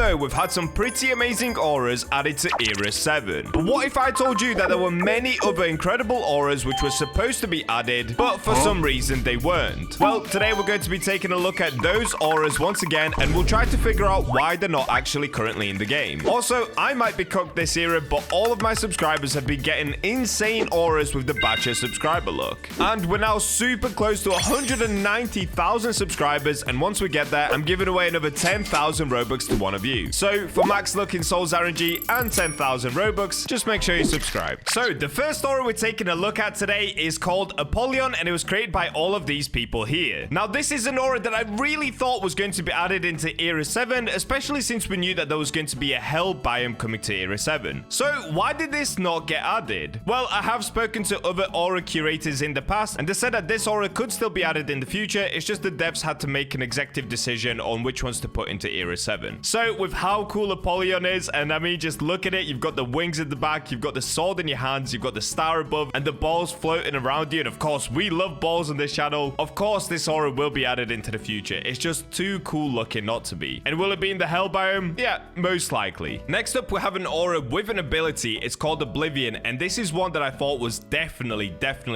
know we've had some pretty amazing auras added to Era 7. But what if I told you that there were many other incredible auras which were supposed to be added, but for some reason they weren't? Well, today we're going to be taking a look at those auras once again, and we'll try to figure out why they're not actually currently in the game. Also, I might be cooked this era, but all of my subscribers have been getting insane auras with the Bacha subscriber look. And we're now super close to 190,000 subscribers, and once we get there, I'm giving away another 10,000 Robux to one of you. So for max luck in SOL'S RNG and 10,000 Robux, just make sure you subscribe. So the first aura we're taking a look at today is called Apollyon, and it was created by all of these people here. Now this is an aura that I really thought was going to be added into Era 7, especially since we knew that there was going to be a hell biome coming to Era 7. So why did this not get added? Well, I have spoken to other aura curators in the past, and they said that this aura could still be added in the future. It's just the devs had to make an executive decision on which ones to put into Era 7. So with how cool Apollyon is, and I mean, just look at it, you've got the wings at the back, you've got the sword in your hands, you've got the star above, and the balls floating around you. And of course, we love balls on this channel. Of course, this aura will be added into the future. It's just too cool looking not to be. And will it be in the hell biome? Yeah, most likely. Next up, we have an aura with an ability. It's called Oblivion, and this is one that I thought was definitely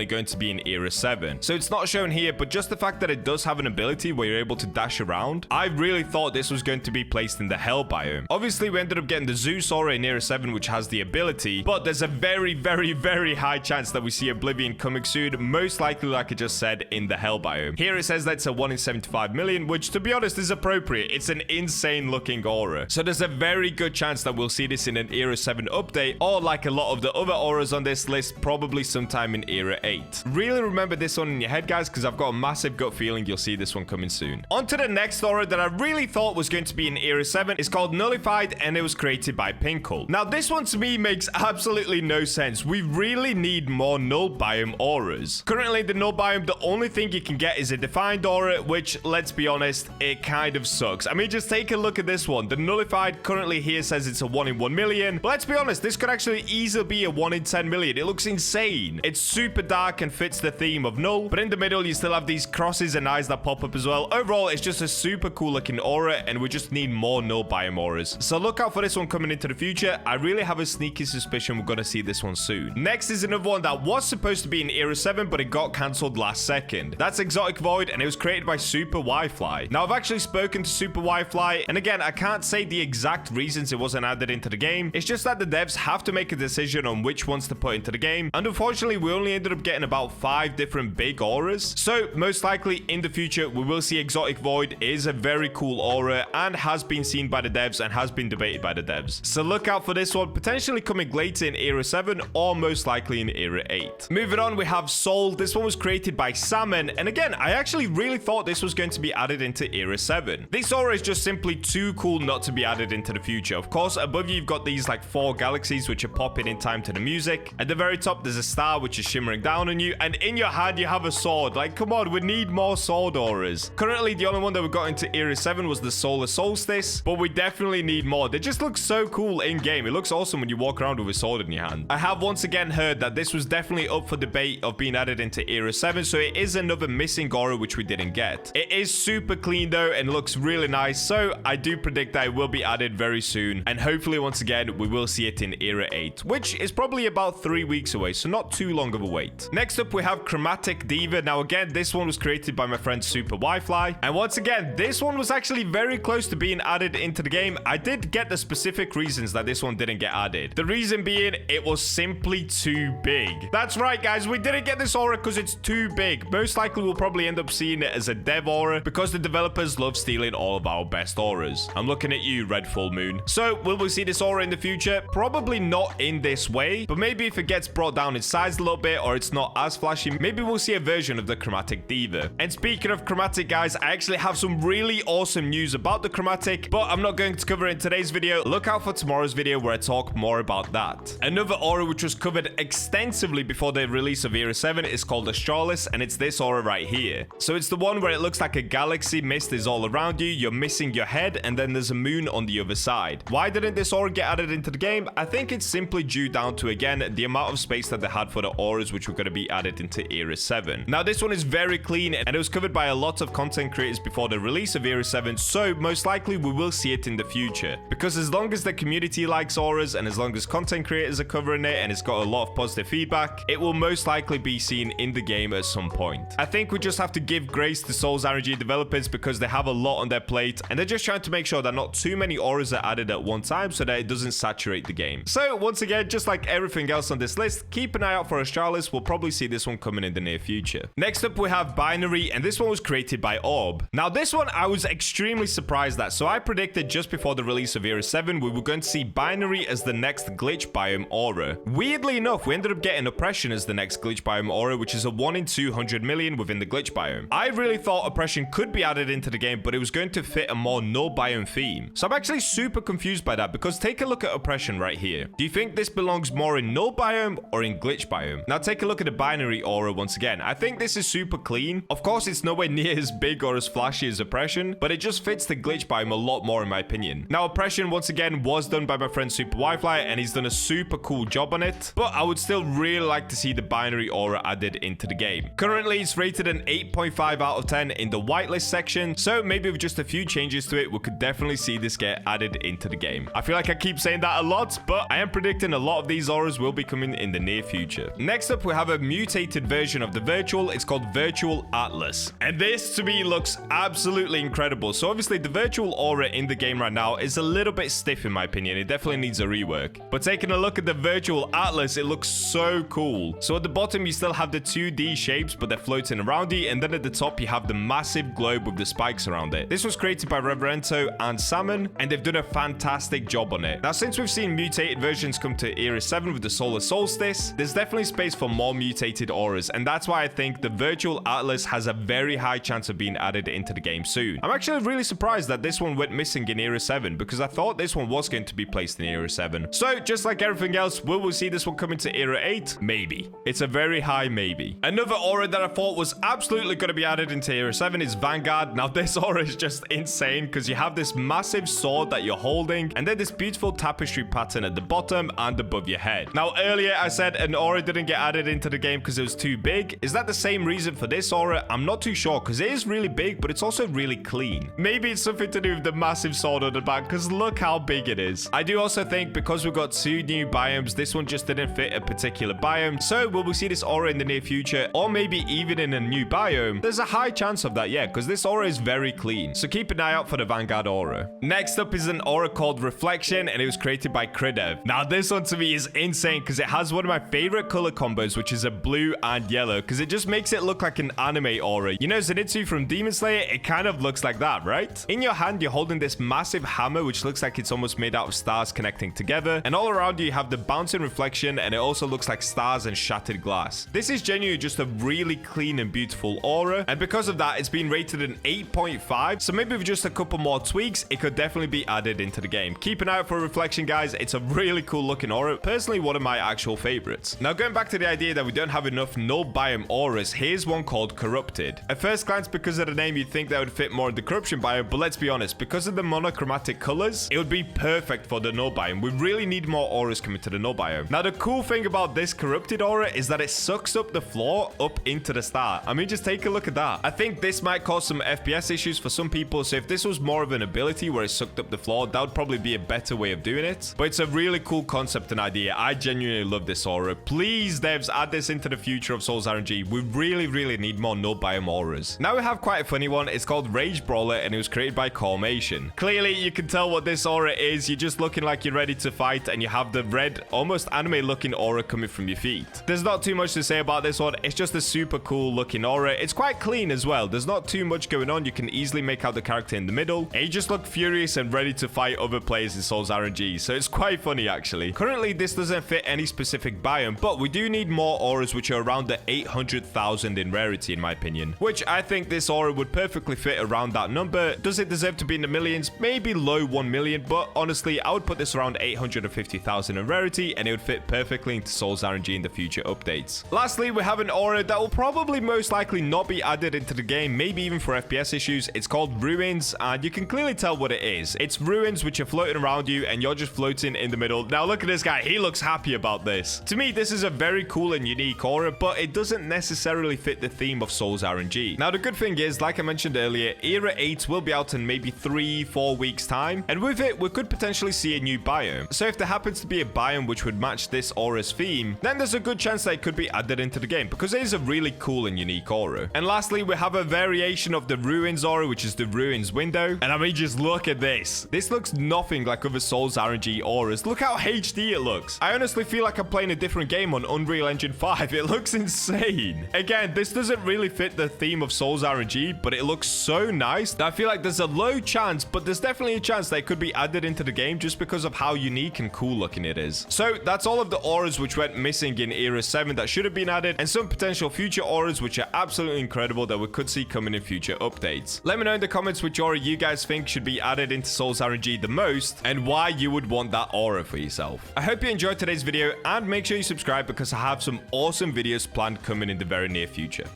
going to be in Era 7. So it's not shown here, but just the fact that it does have an ability where you're able to dash around, I really thought this was going to be placed in the hell biome. Obviously, we ended up getting the Zeus aura in Era 7, which has the ability, but there's a very high chance that we see Oblivion coming soon, most likely, like I just said, in the hell biome. Here it says that's a 1 in 75 million, which to be honest is appropriate. It's an insane looking aura. So there's a very good chance that we'll see this in an Era 7 update, or like a lot of the other auras on this list, probably sometime in Era 8. Really remember this one in your head, guys, because I've got a massive gut feeling you'll see this one coming soon. On to the next aura that I really thought was going to be in Era 7. It's called Nullified, and it was created by Pinkle. Now this one to me makes absolutely no sense. We really need more null biome auras. Currently the null biome, the only thing you can get is a defined aura, which, let's be honest, it kind of sucks. I mean, just take a look at this one. The Nullified currently here says it's a 1 in 1 million, but let's be honest, this could actually easily be a 1 in 10 million. It looks insane. It's super dark and fits the theme of null, but in the middle you still have these crosses and eyes that pop up as well. Overall, it's just a super cool looking aura, and we just need more null biome auras. So look out for this one coming into the future. I really have a sneaky suspicion we're gonna see this one soon. Next is another one that was supposed to be in Era 7, but it got cancelled last second. That's Exotic Void, and it was created by Super Wi-Fi. Now I've actually spoken to Super Wi-Fi, and again, I can't say the exact reasons it wasn't added into the game. It's just that the devs have to make a decision on which ones to put into the game, and unfortunately we only ended up getting about 5 different big auras. So most likely in the future we will see Exotic Void. Is a very cool aura and has been seen by the devs and has been debated by the devs. So look out for this one, potentially coming later in Era 7 or most likely in Era 8. Moving on, we have Soul. This one was created by Salmon, and again, I actually really thought this was going to be added into Era 7. This aura is just simply too cool not to be added into the future. Of course, above you you've got these like 4 galaxies which are popping in time to the music. At the very top there's a star which is shimmering down on you, and in your hand you have a sword. Like, come on, we need more sword auras. Currently the only one that we got into Era 7 was the Solar Solstice, but we definitely need more. They just look so cool in game. It looks awesome when you walk around with a sword in your hand. I have once again heard that this was definitely up for debate of being added into Era 7, so it is another missing aura which we didn't get. It is super clean though and looks really nice, so I do predict that it will be added very soon, and hopefully once again we will see it in Era 8, which is probably about 3 weeks away, so not too long of a wait. Next up we have Chromatic Diva. Now again, this one was created by my friend Super Wi-Fi, and once again this one was actually very close to being added into the game. I did get the specific reasons that this one didn't get added. The reason being, it was simply too big. That's right guys, we didn't get this aura because it's too big. Most likely we'll probably end up seeing it as a dev aura because the developers love stealing all of our best auras. I'm looking at you, Red Full Moon. So will we see this aura in the future? Probably not in this way, but maybe if it gets brought down in size a little bit or it's not as flashy, maybe we'll see a version of the Chromatic Diva. And speaking of Chromatic, guys, I actually have some really awesome news about the Chromatic, but I'm not going to cover it in today's video. Look out for tomorrow's video where I talk more about that. Another aura which was covered extensively before the release of Era 7 is called Astralis, and it's this aura right here. So it's the one where it looks like a galaxy mist is all around you, you're missing your head, and then there's a moon on the other side. Why didn't this aura get added into the game? I think it's simply due down to, again, the amount of space that they had for the auras which were going to be added into Era 7. Now this one is very clean, and it was covered by a lot of content creators before the release of Era 7, so most likely we will see it it in the future. Because as long as the community likes auras and as long as content creators are covering it and it's got a lot of positive feedback, it will most likely be seen in the game at some point. I think we just have to give grace to SOL'S RNG developers because they have a lot on their plate and they're just trying to make sure that not too many auras are added at one time so that it doesn't saturate the game. So once again, just like everything else on this list, keep an eye out for Astralis. We'll probably see this one coming in the near future. Next up, we have Binary, and this one was created by Orb. Now, this one I was extremely surprised at. So I predicted just before the release of Era 7, we were going to see Binary as the next glitch biome aura. Weirdly enough, we ended up getting Oppression as the next glitch biome aura, which is a 1 in 200 million within the glitch biome. I really thought Oppression could be added into the game, but it was going to fit a more null biome theme. So I'm actually super confused by that because take a look at Oppression right here. Do you think this belongs more in null biome or in glitch biome? Now take a look at the Binary aura once again. I think this is super clean. Of course, it's nowhere near as big or as flashy as Oppression, but it just fits the glitch biome a lot more in my opinion. Now Oppression once again was done by my friend Super Wi-Fi and he's done a super cool job on it, but I would still really like to see the Binary aura added into the game. Currently, it's rated an 8.5 out of 10 in the whitelist section, so maybe with just a few changes to it, we could definitely see this get added into the game. I feel like I keep saying that a lot, but I am predicting a lot of these auras will be coming in the near future. Next up, we have a mutated version of the Virtual. It's called Virtual Atlas, and this to me looks absolutely incredible. So obviously the Virtual aura in the game right now is a little bit stiff in my opinion. It definitely needs a rework, but taking a look at the Virtual Atlas, it looks so cool. So at the bottom you still have the 2D shapes, but they're floating around you, and then at the top you have the massive globe with the spikes around it. This was created by Reverento and Salmon, and they've done a fantastic job on it. Now since we've seen mutated versions come to Era 7 with the Solar Solstice, there's definitely space for more mutated auras, and that's why I think the Virtual Atlas has a very high chance of being added into the game soon. I'm actually really surprised that this one went missing in Era 7 because I thought this one was going to be placed in Era 7. So just like everything else, will we see this one come into Era 8? Maybe. It's a very high maybe. Another aura that I thought was absolutely going to be added into Era 7 is Vanguard. Now this aura is just insane because you have this massive sword that you're holding and then this beautiful tapestry pattern at the bottom and above your head. Now earlier I said an aura didn't get added into the game because it was too big. Is that the same reason for this aura? I'm not too sure because it is really big, but it's also really clean. Maybe it's something to do with the massive sword on the back because look how big it is. I do also think because we've got 2 new biomes, this one just didn't fit a particular biome. So will we see this aura in the near future or maybe even in a new biome? There's a high chance of that, yeah, because this aura is very clean. So keep an eye out for the Vanguard aura. Next up is an aura called Reflection, and it was created by Kridev. Now this one to me is insane because it has one of my favorite color combos, which is a blue and yellow, because it just makes it look like an anime aura. You know Zenitsu from Demon Slayer? It kind of looks like that, right? In your hand, you're holding this massive hammer, which looks like it's almost made out of stars connecting together. And all around you have the bouncing reflection, and it also looks like stars and shattered glass. This is genuinely just a really clean and beautiful aura. And because of that, it's been rated an 8.5. So maybe with just a couple more tweaks, it could definitely be added into the game. Keep an eye out for Reflection, guys. It's a really cool looking aura. Personally, one of my actual favorites. Now, going back to the idea that we don't have enough null biome auras, here's one called Corrupted. At first glance, because of the name, you'd think that would fit more in the corruption biome, but let's be honest, because of the monochromatic colors, it would be perfect for the null biome. We really need more auras coming to the null biome. Now, the cool thing about this Corrupted aura is that it sucks up the floor up into the star. I mean, just take a look at that. I think this might cause some FPS issues for some people, so if this was more of an ability where it sucked up the floor, that would probably be a better way of doing it. But it's a really cool concept and idea. I genuinely love this aura. Please, devs, add this into the future of SOL'S RNG. We really need more null biome auras. Now we have quite a funny one. It's called Rage Brawler, and it was created by Chromatic. Clearly, you can tell what this aura is. You're just looking like you're ready to fight, and you have the red, almost anime-looking aura coming from your feet. There's not too much to say about this one. It's just a super cool-looking aura. It's quite clean as well. There's not too much going on. You can easily make out the character in the middle, and you just look furious and ready to fight other players in SOL'S RNG, so it's quite funny, actually. Currently, this doesn't fit any specific biome, but we do need more auras which are around the 800,000 in rarity, in my opinion, which I think this aura would perfectly fit around that number. Does it deserve to be in the millions? Maybe low 1 million, but honestly, I would put this around 850,000 in rarity, and it would fit perfectly into SOL'S RNG in the future updates. Lastly, we have an aura that will probably most likely not be added into the game, maybe even for FPS issues. It's called Ruins, and you can clearly tell what it is. It's ruins which are floating around you, and you're just floating in the middle. Now look at this guy. He looks happy about this. To me, this is a very cool and unique aura, but it doesn't necessarily fit the theme of SOL'S RNG. Now, the good thing is, like I mentioned earlier, Era 8 will be out in maybe 3-4 4 weeks time, and with it we could potentially see a new biome. So if there happens to be a biome which would match this aura's theme, then there's a good chance that it could be added into the game, because it is a really cool and unique aura. And lastly, we have a variation of the ruins aura, which is the ruins window. And I mean, just look at this. This looks nothing like other SOL'S RNG auras. Look how HD it looks. I honestly feel like I'm playing a different game on Unreal Engine 5. It looks insane. Again, this doesn't really fit the theme of SOL'S RNG, but it looks so nice that I feel like there's a low chance, but there's definitely a chance that it could be added into the game just because of how unique and cool looking it is. So that's all of the auras which went missing in Era 7 that should have been added, and some potential future auras which are absolutely incredible that we could see coming in future updates. Let me know in the comments which aura you guys think should be added into SOL'S RNG the most, and why you would want that aura for yourself. I hope you enjoyed today's video, and make sure you subscribe because I have some awesome videos planned coming in the very near future.